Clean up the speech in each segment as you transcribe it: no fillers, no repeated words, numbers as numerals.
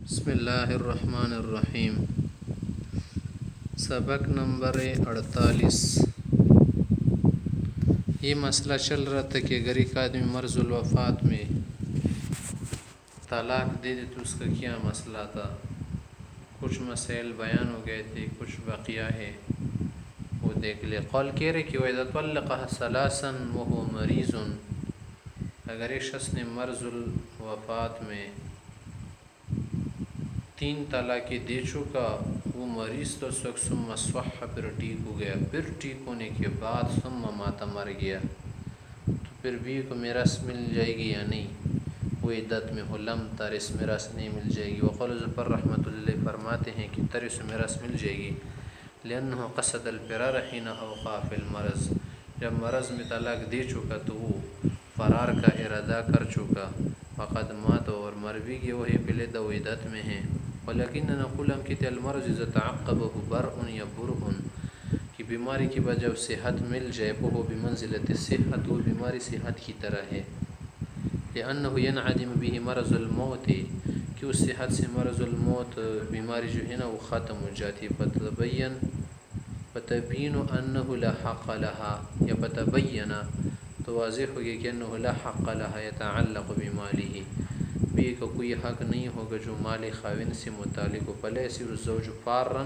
بسم اللہ الرحمن الرحیم۔ سبق نمبر 48۔ یہ مسئلہ چل رہا تھا کہ اگر ایک آدمی مرض الوفات میں طلاق دے دے تو اس کا کیا مسئلہ تھا۔ کچھ مسائل بیان ہو گئے تھے، کچھ بقیہ ہے، وہ دیکھ لے۔ قول کہہ رہے کہ وَإِذَا طَلَّقَهَا ثَلَاثًا وَهُوَ مَرِيضٌ، اگر ایک شخص نے مرض الوفات میں 3 طلاقیں دے چکا، وہ مریض تو ثم صح، پھر ٹھیک ہو گیا، پھر ٹھیک ہونے کے بعد ثم مات، مر گیا، تو پھر بیوی کو میراث مل جائے گی یا نہیں؟ وہ عدت میں ہو، لم ترث، میراث نہیں مل جائے گی۔ وقال ظفر رحمۃ اللہ فرماتے ہیں کہ ترث، میراث مل جائے گی، لأنه قصد الفرار حين اوقع في المرض، جب مرض میں طلاق دے چکا تو وہ فرار کا ارادہ کر چکا، وقد مات، اور مر بھی گیا، وہی پہلے دو عدت میں ہیں۔ ولیکن نقول، ہم کہتے المرض اذا تعقبه برء یا برء، کہ بیماری کی وجہ صحت مل جائے، وہ بمنزلۃ الصحت، وہ بیماری صحت کی طرح ہے، لأنه ينعدم به مرض الموت، کہ اس صحت سے مرض الموت بیماری جو ہے نا وہ ختم ہو جاتی ہے۔ فتبین انه لا حق لها، یا فتبین، تو واضح ہو گیا کہ انه لا حق لها يتعلق بماله، بیوی کا کوئی حق نہیں ہوگا جو مال خاوند سے متعلق ہو۔ فلا يصير الزوج فارا،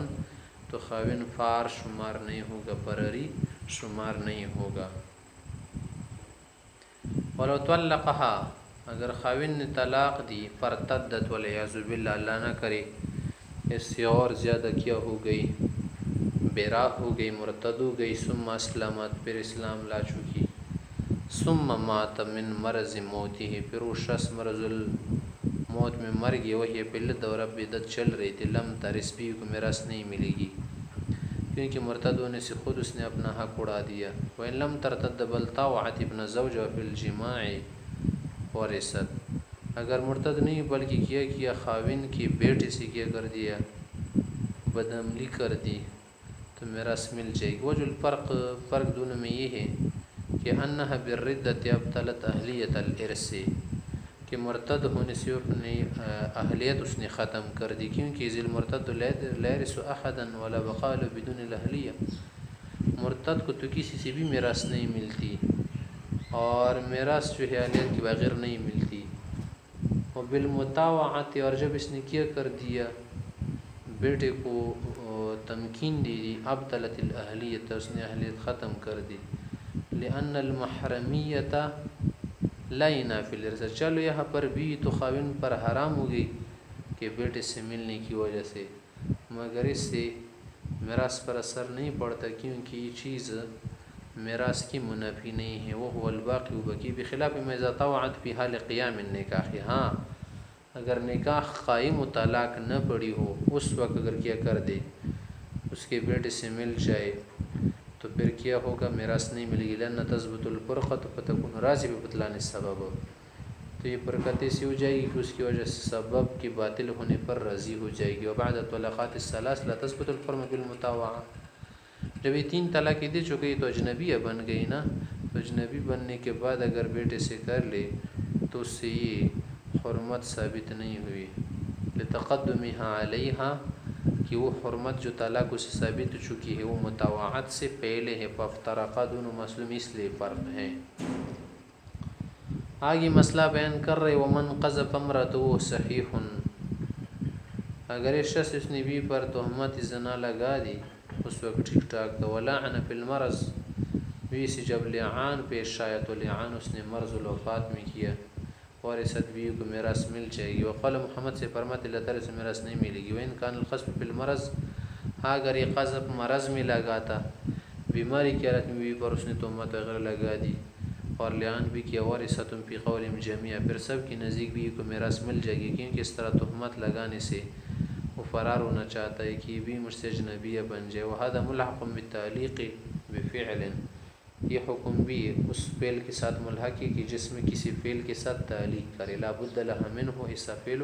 تو خاوند فار شمار نہیں ہوگا، فراری شمار نہیں ہوگا۔ ولو طلقها، اگر خاوند نے طلاق دی، فارتدت والعیاذ باللہ، اللہ نہ کرے اس سے اور زیادہ کیا ہو گئی، بیرا ہو گئی، مرتد ہو گئی، ثم اسلمت، پھر اسلام لا چکی، ثم مات من مرض موته، پھر وہ شخص مرض الموت میں مر گیا، وہی پہلے دورہ بدت چل رہی تھی، لم ترث، بیوی کو میراث نہیں ملے گی، کیونکہ مرتد ہونے سے خود اس نے اپنا حق اڑا دیا۔ وَإِن لَمْ تَرْتَدَّ بَلْ طَاوَعَتْ ابْنَ زَوْجَهَا فِي الْجِمَاعِ وَرِثَتْ، اگر مرتد نہیں بلکہ کیا خاوند کی بیٹے سے کیا کر دیا، بدعملی کر دی، تو میراث مل جائے گی۔ وجہ فرق دونوں میں یہ ہے کہ انہا بالردت ابطلت اہلیت الارث، کہ مرتد ہونے سے اپنی اہلیت اس نے ختم کر دی، کیونکہ ذی المرتد لا يرث احدا ولا بقاء له بدون الاہلیہ، مرتد کو تو کسی سے بھی میراث نہیں ملتی، اور میراث جو ہے اہلیت کے بغیر نہیں ملتی۔ وبالمطاوعۃ، اور جب اس نے کیا کر دیا، بیٹے کو تمکین دے دی، ابطلت الاہلیت، اس نے اہلیت ختم کر دی، لأن المحرمیت لا ينافی الارث، چلو یہاں پر بھی تو خاوند پر حرام ہو گئی کہ بیٹے سے ملنے کی وجہ سے، مگر اس سے میراث پر اثر نہیں پڑتا، کیونکہ یہ چیز میراث کی منافی نہیں ہے، وہ الباقی بقی، بخلاف ما اذا طوعت فی حال قیام النکاح، ہاں اگر نکاح قائم و طلاق نہ پڑی ہو، اس وقت اگر کیا کر دے اس کے بیٹے سے مل جائے تو پھر کیا ہوگا، میراث نہیں ملے گی، لأن تثبت الفرقۃ فتكون راضی ببطلان السبب، تو یہ فرقت ایسی ہو جائے گی کہ اس کی وجہ سے سبب کے باطل ہونے پر راضی ہو جائے گی۔ وبعد الطلاقات الثلاث لا تثبت الحرمۃ بالمطاوعہ، جب یہ 3 طلاقیں دے چکی تو اجنبیہ بن گئی نا، تو اجنبی بننے کے بعد اگر بیٹے سے کر لے تو اس سے یہ حرمت ثابت نہیں ہوئی، لتقدمها علیہا، کہ وہ حرمت جو طلاق سے ثابت چکی ہے وہ مطاوعت سے پہلے ہے، فافترقا، دونوں مسلم اس لیے فرق ہیں۔ آگے مسئلہ بیان کر رہے، ومن قذف امرأته صحیح، اگر اس شخص اس نے بیوی پر تہمت زنا لگا دی اس وقت ٹھیک ٹھاک تھا، ولعن فی المرض، بیوی سے جب لعان پیش آیا تو لعان اس نے مرض الوفات میں کیا، ورثت، بیوی کو میراث مل جائے گی۔ وقال محمد سے فرماتے لا ترث، میراث نہیں ملے گی۔ وإن كان القذف فی المرض، اگر یہ قذف مرض میں لگا تھا، بیماری کی حالت میں بیوی پر اس نے تہمت وغیرہ لگا دی اور لعان بھی کیا، ورثت فی قولہم جمیعا، پھر سب کی نزدیک بیوی کو میراث مل جائے گی، کیونکہ اس طرح تہمت لگانے سے وہ فرار ہونا چاہتا ہے کہ بھی مجھ سے اجنبیہ بن جائے۔ وهذا ملحق بالتعلیق بفعل، یہ حکم بھی اس فعل کے ساتھ ملحق ہے کہ جس میں کسی فعل کے ساتھ تعلیق کرے، لا بد لها منه، ایسا فعل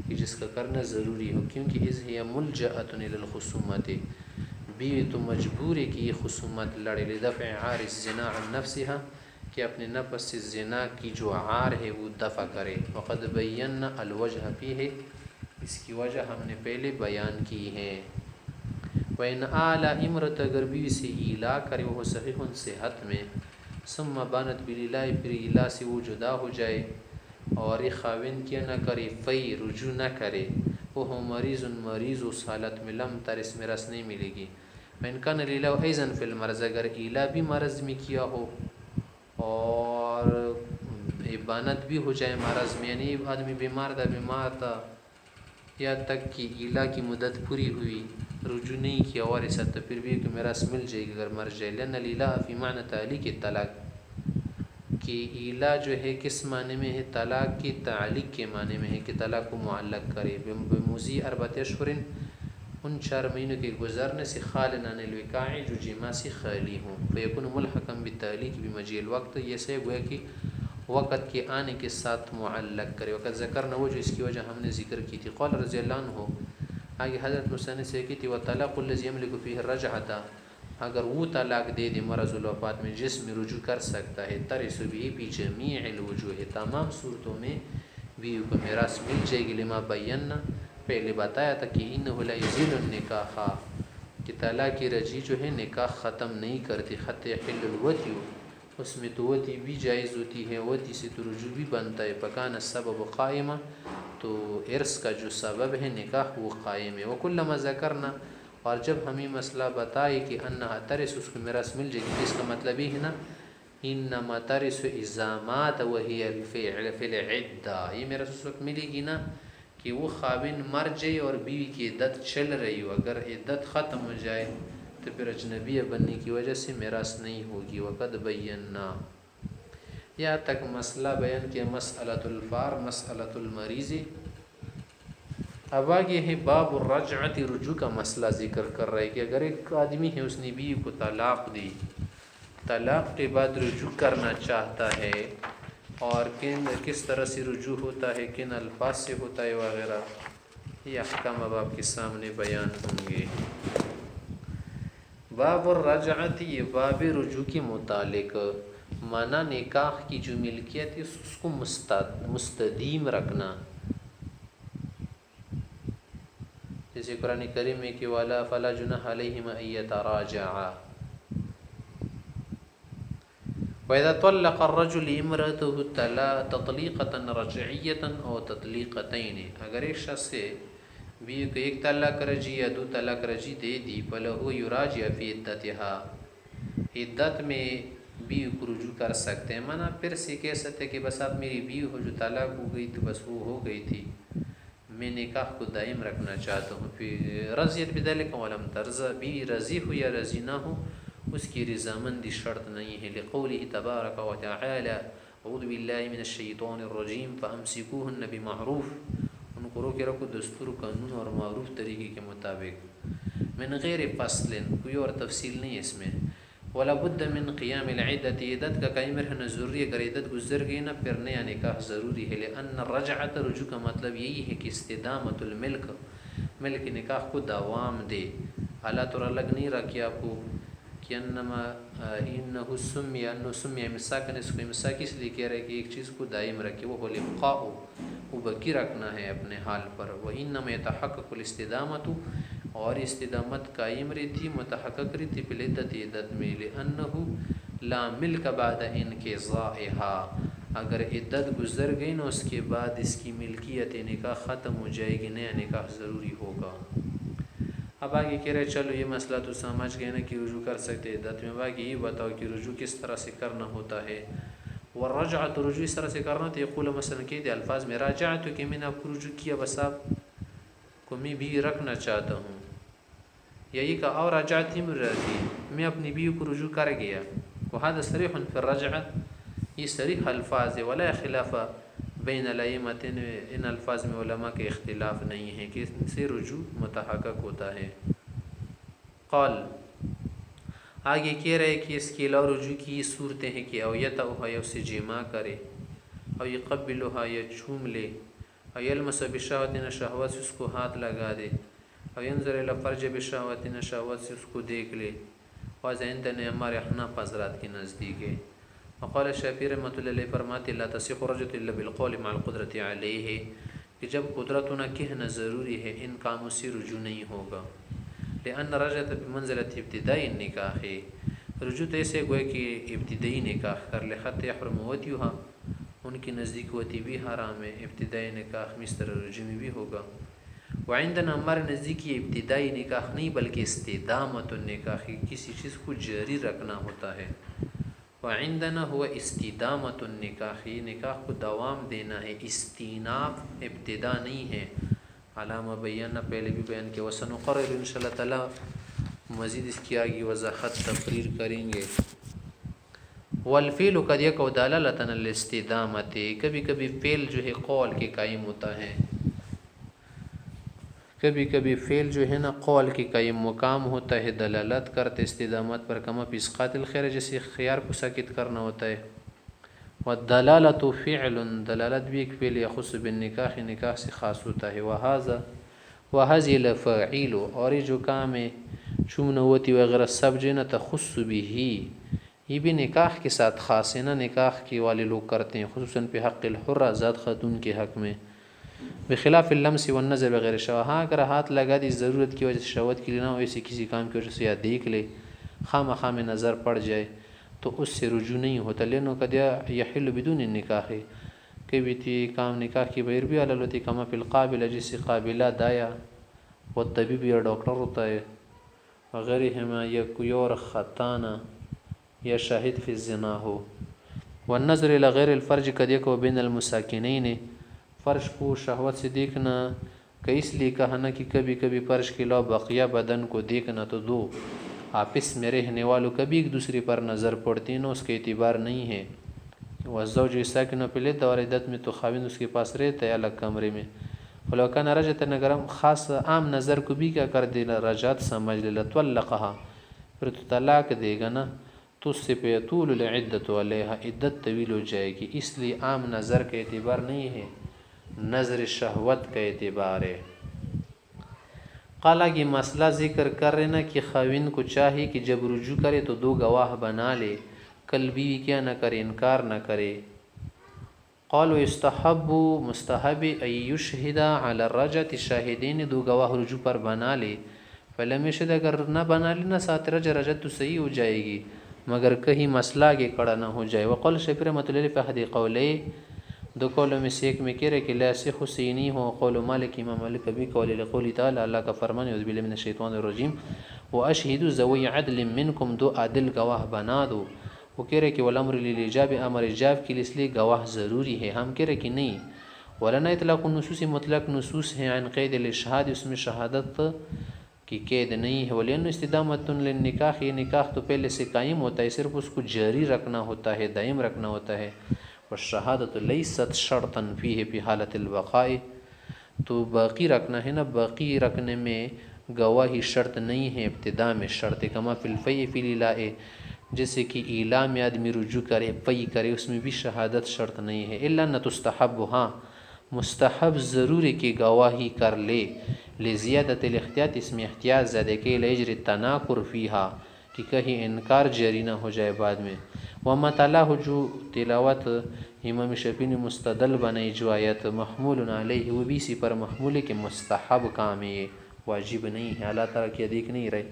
کہ جس کا کرنا ضروری ہو، کیونکہ اذ هي ملجأة الى الخصومة، بیوی تو مجبور ہے کہ یہ خصومت لڑے، لدفع عار الزنا عن نفسها، کہ اپنے نفس سے زنا کی جو عار ہے وہ دفع کرے۔ وقد بینا الوجہ فیہ، اس کی وجہ ہم نے پہلے بیان کی ہے۔ وَإِنْ آلَ امرت اگر بیوی سے ایلا کرے وہ صحیح صحت میں، ثم بانت بالإلاء پھر ایلا سے وہ جدا ہو جائے اور خاوند کیا نہ کرے، فی رجوع نہ کرے، وہ مریض اس حالت میں لم ترث میراث نہیں ملے گی۔ وَإِنْ كَانَ الإِلَاءُ أَيْضًا فِي الْمَرْضِ اگر ایلا بھی مرض میں کیا ہو اور ابانت بھی ہو جائے مرض میں، یعنی آدمی بیمار تھا یا تک کہ ایلا کی مدت پوری ہوئی، رجوع نہیں کیا اور ایسا، تو پھر بھی میراث مل جائے گی اگر مر جائے۔ لأن الإلاء فی معنی تعلیق الطلاق، کہ ایلا جو ہے کس معنی میں ہے؟ طلاق کی تعلیق کے معنی میں ہے کہ طلاق کو معلق کرے۔ بمضی 4 اشہر، ان 4 مہینوں کے گزرنے سے، خالًا عن الوقاع جو جماع سے خالی ہوں، فیکون ملحقا بالتعلیق بمجیء الوقت، یہ سے گویا کہ وقت کے آنے کے ساتھ معلق کرے۔ وقت ذکر نہ وہ جو اس کی وجہ ہم نے ذکر کی تھی۔ قال رضی اللہ عنہ، آگے حضرت مصنف سے کی تھی، وطلاق الذی یملک فیہ الرجعۃ، اگر وہ طلاق دے دے مرض الوفات میں جس میں رجوع کر سکتا ہے، ترث به فی جمیع الوجوہ، تمام صورتوں میں بیوی کو میراث مل جائے گی۔ لما بینا، پہلے بتایا تھا کہ انہ لا یزیل النکاح، کہ طلاق رجعی جو ہے نکاح ختم نہیں کرتی، حتی یحل الوطی، اس میں تو وطی بھی جائز ہوتی ہے، وطی سے تو رجوع بھی بنتا ہے۔ فکان السبب قائمہ، تو ارث کا جو سبب ہے نکاح وہ قائم ہے۔ وکلما ذکرنا، اور جب ہمیں مسئلہ بتائے کہ انہا ترث، اس کو میراث مل جائے گی، اس کا مطلب یہ ہے نا، انما ترث اذا مات وہی فی العدہ، یہ میراث اس وقت ملے گی نا کہ وہ خاوند مر جائے اور بیوی کی عدت چل رہی ہو، اگر عدت ختم ہو جائے تو پھر اجنبیہ بننے کی وجہ سے میراث نہیں ہوگی۔ وقد بینا، یہاں تک مسئلہ بیان کیا، مسئلۃ الفار، مسئلۃ المریض۔ اب آگے ہے باب الرجعۃ، رجوع کا مسئلہ ذکر کر رہا ہے کہ اگر ایک آدمی ہے اس نے بیوی کو طلاق دی، طلاق کے بعد رجوع کرنا چاہتا ہے، اور کس طرح سے رجوع ہوتا ہے، کن الفاظ سے ہوتا ہے وغیرہ، یہ احکام اب آپ کے سامنے بیان ہوں گے۔ باب الرجعۃ، یہ باب رجوع کے متعلق، مانا نکاح کی جو ملکیت ہے اس کو مستدیم رکھنا، جیسے قرآن کریم میں کہ والا فلا جناح علیہما ان یتراجعا، وَإِذَا طَلَّقَ الرَّجُلُ امْرَأَتَهُ تَطْلِيقَةً رَجْعِيَّةً أَوْ تَطْلِيقَتَيْنِ، اگر ایک شخص سے بیوی کو ایک طلاق رجعی یا 2 طلاق رجعی دے دی، فَلَهُ يُرَاجِعُ فِي عِدَّتِهَا، عدت میں بیوی کو رجوع کر سکتے ہیں، مانا پھر سے کہہ سکتے ہیں کہ بس آپ میری بیوی ہو، جو طلاق ہو گئی تو بس وہ ہو گئی تھی، میں نکاح کو دائم رکھنا چاہتا ہوں۔ پھر رضیت بذلک ولم ترضى، بیوی رضی ہو یا رضی نہ ہو، اس کی رضامندی شرط نہیں ہے، لقوله تبارک و تعالی اعوذ باللہ من الشیطان الرجیم فامسکوہن بمعروف، ان کو روکے رکھو دستور، قانون اور معروف طریقے کے مطابق، من غیر فصل، کوئی اور تفصیل نہیں اس میں، ولا بد من قیام العدت، عدت کا قائم رہنا ضروری ہے، اگر عدت گزر گئی نا پھر نیا نکاح ضروری ہے۔ لأن الرجعۃ، رجوع کا مطلب یہی ہے کہ استدامت الملک، ملک نکاح کو دوام دے، اللہ تعالیٰ لگ نہیں رہا کہ آپ کو کہ انما انہو سمی، انہو سمی امساکن، اس کو امساک اس لیے کہہ رہے کہ ایک چیز کو دائم رکھے، وہ الابقاء، وہ باقی رکھنا ہے اپنے حال پر، وانما یتحقق الاستدامت، اور استدامت قائم رہتی، متحقق رہتی فی العدت، عدت میں، لأنہ لا ملک بعد انقضائها، اگر عدت گزر گئی نا اس کے بعد اس کی ملکیت نکاح ختم ہو جائے گی، نیا نکاح ضروری ہوگا۔ اب آگے کہہ رہے چلو یہ مسئلہ تو سمجھ گئے نا کہ رجوع کر سکتے عدت میں، باقی یہ بتاؤ کہ رجوع کس طرح سے کرنا ہوتا ہے۔ والرجعۃ، رجوع اس طرح سے کرنا تو یقول مثلا کہ دے الفاظ میں راجعت، کہ میں نے آپ کو رجوع کیا، بس آپ کو میں بھی رکھنا چاہتا ہوں، یہی کہا، اور رجعت امرأتی، میں اپنی بیوی کو رجوع کر گیا، وہذا صریح فی الرجعۃ، یہ صریح الفاظ ہے، ولا خلاف بین الائمۃ، ان الفاظ میں علماء کے اختلاف نہیں ہے کہ ان سے رجوع متحقق ہوتا ہے۔ قال، آگے کہہ رہے کہ اس کے علاوہ رجوع کی صورتیں ہیں کہ او یطأها، یا اسے جماع کرے، او یقبلها، یا چوم لے، او یلمس بشہوۃ، شہوت سے اس کو ہاتھ لگا دے، او ینظر الی فرج بشہوۃ، شہوت سے اس کو دیکھ لے، وذا عندنا ہمارے احناف حضرات کے نزدیک ہے۔ وقال الشافعی رحمۃ اللہ علیہ فرماتے لا تصح الرجعۃ الا بالقول مع القدرۃ علیہ، کہ جب قدرت نہ کہنا ضروری ہے ان کاموں سے رجوع نہیں ہوگا. لأن رجعت بمنزلة ابتدائی نکاح، رجوع تو ایسے گوئے کہ ابتدائی نکاح کر لے. خط یحرم وطیها، ان کی نزدیک وطی بھی حرام ہے. ابتدائی نکاح مستر رجوع میں بھی ہوگا. وعندنا ہمارے نزدیک یہ ابتدائی نکاح نہیں بلکہ استدامت النکاح، کسی چیز کو جاری رکھنا ہوتا ہے. وعندنا هو استدامت النکاح، نکاح کو دوام دینا ہے. استیناف ابتدا نہیں ہے. علامہ بیانہ پہلے بھی بیان کیا. وسنقرر انشاءاللہ تعالی مزید اس کی آگے وضاحت تقریر کریں گے. والفعل قد يقع دلالة على الاستدامة، کبھی کبھی فعل جو ہے قول کے قائم ہوتا ہے. کبھی کبھی فعل جو ہے نا قول کے قائم مقام ہوتا ہے، دلالت کرتے استدامت پر. کما فی اسقاط الخيار، جیسے خیار کو ساکت کرنا ہوتا ہے. والدلالة فعل، دلالت بھی ایک فعل یخص بالنکاح، نکاح سے خاص ہوتا ہے. وهذه الافاعیل، اور یہ جو کام ہے شمنوتی وغیرہ سب جو ہے نا تخص به، یہ بھی نکاح کے ساتھ خاص ہے نا، نکاح کے والے لوگ کرتے ہیں. خصوصاً پہ حق الحر، آزاد خاتون کے حق میں. بخلاف اللمس والنظر وغیرہ شوا، ہاں اگر ہاتھ لگا دی ضرورت کی وجہ سے، شہوت کے لیے نہ ہو، ایسے کسی کام کی وجہ سے، یا دیکھ لے خواہ میں نظر پڑ جائے تو اس سے رجوع نہیں ہوتا. لینو کدیا یحل بدون نکاح، کبھی تی کام نکاح کی بغیر بھی حلال ہوتی. کما فی القابلہ، جس سے قابلہ دایا وہ طبیب یا ڈاکٹر ہوتا ہے، وغیرہ ہما، یا کوئی اور خطانہ یا شاہد فی الزنا ہو. والنظر الى غیر الفرج قد یکو بین المساکنین، فرش کو شہوت سے دیکھنا کہ اس لیے کہا نا کہ کبھی کبھی فرش کے علاوہ بقیہ بدن کو دیکھنا تو دو آپس میں رہنے والوں کبھی ایک دوسرے پر نظر پڑتی ہے نا، اس کے اعتبار نہیں ہے. والزوج ساکن فی العدۃ، اور عدت میں تو خاوند اس کے پاس رہتا ہے الگ کمرے میں. فلو کان رجعت، اگر ہم خاص عام نظر کو بھی کیا کر دینا رجعت سمجھ لے، طلقها، پھر تو طلاق دے گا نا، تو اس سے پہ طول العدت علیہا، عدت طویل ہو جائے گی. اس لیے عام نظر کا اعتبار نہیں ہے، نظر شہوت کا اعتبار ہے. قال یہ مسئلہ ذکر کر رہے نا کہ خاوند کو چاہیے کہ جب رجوع کرے تو دو گواہ بنا لے، کل بیوی کیا نہ کرے، انکار نہ کرے. قال یستحب، مستحب، ان یشہد علی الرجعۃ شاہدین، دو گواہ رجوع پر بنا لے. فلم یشہد، اگر نہ بنا لے نا ساتھ رجعت تو صحیح ہو جائے گی، مگر کہیں مسئلہ آگے کڑا نہ ہو جائے. وقال شیخ رحمۃ اللہ فی احد قولے، دو قولوں میں سے ایک میں کہہ رہے کہ لا یصح حسینی ہو. قول مالک، امام مالک بھی قول لقول تعالی، اللہ کا فرمان ہے اعوذ باللہ من الشیطان الرجیم، واشہدوا ذوی عدل منکم، دو عادل گواہ بنا دو. وہ کہہ رہے کہ والامر للایجاب، امر ایجاب کے لیے اس لیے گواہ ضروری ہے. ہم کہہ رہے کہ نہیں. ولنا اطلاق النصوص، مطلق نصوص ہیں عن قید الاشہاد، اس میں شہادت کی قید نہیں ہے. ولین استدامت للنکاح، یہ نکاح تو پہلے سے قائم ہوتا ہے، صرف اس کو جاری رکھنا ہوتا ہے، دائم رکھنا ہوتا ہے. والشہادت لیست شرطا فیہ فی حالت البقاء، تو باقی رکھنا ہے نا، باقی رکھنے میں گواہی شرط نہیں ہے، ابتدا میں شرط ہے. کما فی الفی فی الاء، جیسے کہ ایلا میں آدمی رجوع کرے، فی کرے، اس میں بھی شہادت شرط نہیں ہے. الا نہ تستحب، ہاں مستحب ضرور ہے کہ گواہی کر لے. لزیادت الاحتیاط، اس میں احتیاط زیادہ کہ لیجر التناکر فیہا، کہ کہیں انکار جاری نہ ہو جائے بعد میں. وما تلاہ، جو تلاوت امام شافعی نے مستدل بنائی جو آیت، محمول علیہ، وہ بھی اسی پر محمول ہے کہ مستحب کام ہے، یہ واجب نہیں ہے. اللہ تعالیٰ کی دیکھ نہیں رہے.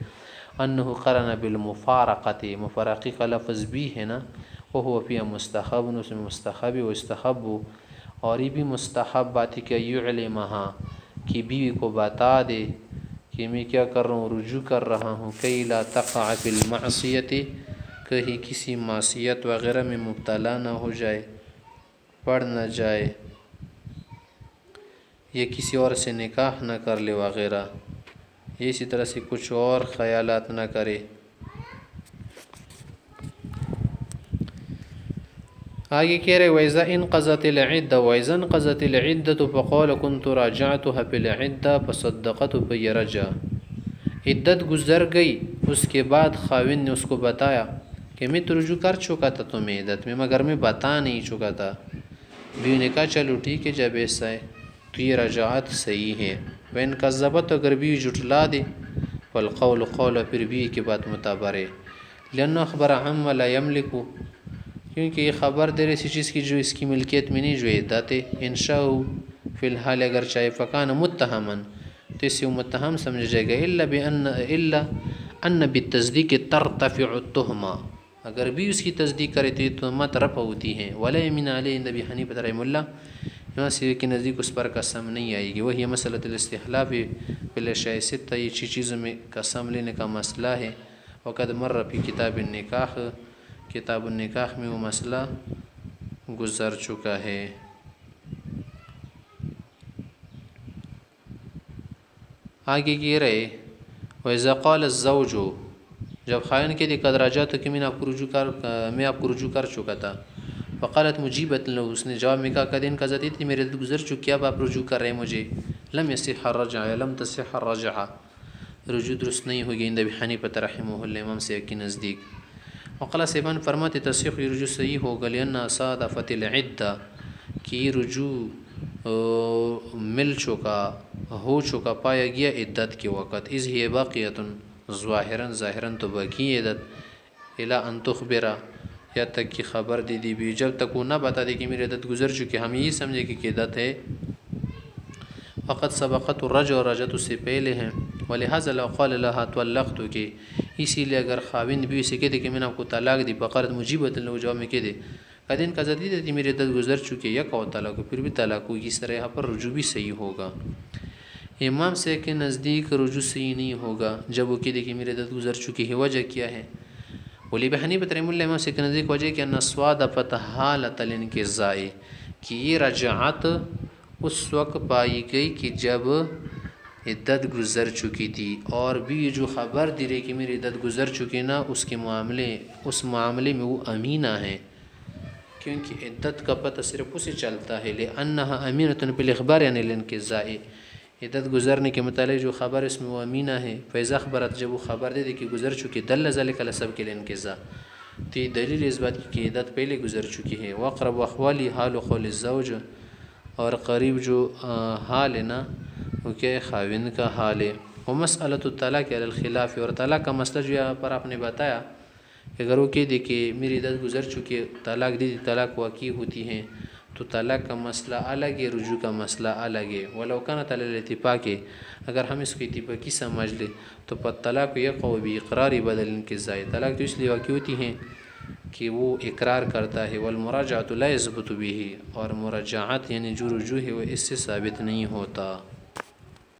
انہ قرن بالمفارقۃ، مفارقی کا لفظ بھی ہے نا، وہ فیہ مستحب، اس میں مستحب و استحب، اور یہ بھی مستحب بات ہے کہ یعلمہا، کہ بیوی کو بتا دے کہ میں کیا کر رہا ہوں، رجوع کر رہا ہوں. کئی لا تقع فی المعصیۃ، کہیں کسی معصیت وغیرہ میں مبتلا نہ ہو جائے، پڑ نہ جائے، یا کسی اور سے نکاح نہ کر لے وغیرہ، اسی طرح سے کچھ اور خیالات نہ کرے. آگے کہہ رہے وَإِذَا انْقَضَتِ الْعِدَّةُ، وَإِذَا انْقَضَتِ الْعِدَّةُ فَقَالَ كُنْتُ رَاجَعْتُهَا فِي الْعِدَّةِ فَصَدَّقَتْهُ فَهِيَ رَجْعَةٌ، عدت گزر گئی، اس کے بعد خاوند نے اس کو بتایا کہ میں تو رجوع کر چکا تھا تمہیں عدت میں، مگر میں بتا نہیں چکا تھا. بیوی نے کہا چلو ٹھیک ہے، جب ایسا ہے تو یہ رجعت صحیح ہے. وَإِنْ كَذَّبَتْ، اگر بیوی جھٹلا دے، فالقول قول، پھر بیوی کی بات معتبر ہے. لأنه أخبر عما لا يملك، کیونکہ یہ خبر دے رہی اسی چیز کی جو اس کی ملکیت میں نہیں، جو عدت ہے. انشاء فی فی الحال اگر چاہے فکان متہمن تو اسے متہم سمجھا جائے گا، الا ان بالتصدیق ترتفع التہمہ، اگر بھی اس کی تصدیق کرے تو یہ تہمت رفع ہوتی ہیں۔ ولا یمین علیہ عند ابی حنیفہ رحمہ اللہ، یہاں سے کے نزدیک اس پر قسم نہیں آئے گی۔ وہی مسئلۃ الاستحلاف فی الاشیاء الستہ، یہ چیزوں میں قسم لینے کا مسئلہ ہے۔ وقد مر فی کتاب النکاح، کتاب النکاح میں وہ مسئلہ گزر چکا ہے۔ آگے یہ رہے وَإِذَا قَالَ الزَّوْجُ، جب خائن کے قد راجعت کہ میں آپ کو رجوع کر چکا تھا، فقالت مجیبت لو، اس نے جواب میں کہا کہ دن کا ذاتی تھی میرے عدت گزر چکی، اب آپ رجوع کر رہے ہیں مجھے، لم يصح الرجعہ، لم تصح الرجعہ، رجوع درست نہیں ہوگی عند ابی حنیفہ رحمہ اللہ، امام صاحب کے نزدیک۔ وقال صاحبان فرماتے تصحیح، یہ رجوع صحیح ہوگا، لأنها صادفت العدہ، کہ یہ رجوع مل چکا، ہو چکا، پایا گیا عدت کے وقت، اذ ہی باقیۃ، ظاہراً تو باقی عدت، الا ان تخبرہ، یا تک کہ خبر دے دی بھی، جب تک وہ نہ بتا دے کہ میری عدت گزر چکی، ہم یہی سمجھے کہ عدت ہے، فقط سبقت الرجع، اور رجعت اس سے پہلے ہیں، ولہذا لو قال لها طلقت، کہ اسی لیے اگر خاوند بھی اسے کہتے کہ میں نے آپ کو طلاق دی، فقالت مجیبت لو، جواب میں کہہ دے قدین کا زدید تھی میری عدت گزر چکی، یک اور طلاق، پھر بھی طلاق ہوگی، اس طرح یہاں پر رجوع بھی صحیح ہوگا۔ امام سے کے نزدیک رجوع صحیح نہیں ہوگا جب وہ کہہ دے کہ میری عدت گزر چکی ہے، وجہ کیا ہے؟ ولی بحنیفہ رحمہ اللہ، امام سے کے نزدیک وجہ کہ ان صادفت حالۃ الانقضاء، کہ یہ رجعت اس وقت پائی گئی کہ جب عدت گزر چکی تھی، اور بھی جو خبر دی رہی کہ میری عدت گزر چکی نا، اس معاملے میں وہ امینہ ہیں، کیونکہ عدت کا پتہ صرف اسے چلتا ہے، لأنها امینۃ بالاخبار عن الانقضاء، عدت گزرنے کے متعلق جو خبر اس میں وہ امینہ ہے، فاذا اخبرت، جب وہ خبر دے دے کہ گزر چکی، دل ذلک علی سبق الانقضاء، تو یہ دلیل اس بات کی کہ عدت پہلے گزر چکی ہے۔ واقرب احوالی حال قول الزوج، اور قریب جو حال ہے نا وہ کیا ہے، خاوند کا حال ہے۔ ومسألۃ الطلاق علی الخلاف، اور طلاق کا مسئلہ جو یہاں پر آپ نے بتایا کہ اگر وہ کہہ دے کہ میری عدت گزر چکی ہے، طلاق دی، طلاق واقع ہوتی ہیں، تو طلاق کا مسئلہ الگ ہے، رجوع کا مسئلہ الگ ہے۔ ولو کانت علی الاتفاق، اگر ہم اس کو اتفاقی سمجھ لیں تو طلاق یقع باقرار بدل الانقضاء، طلاق تو اس لیے واقع ہوتی ہیں کہ وہ اقرار کرتا ہے، والمراجعۃ لا یثبت به، اور مراجعت یعنی جو رجوع ہے وہ اس سے ثابت نہیں ہوتا۔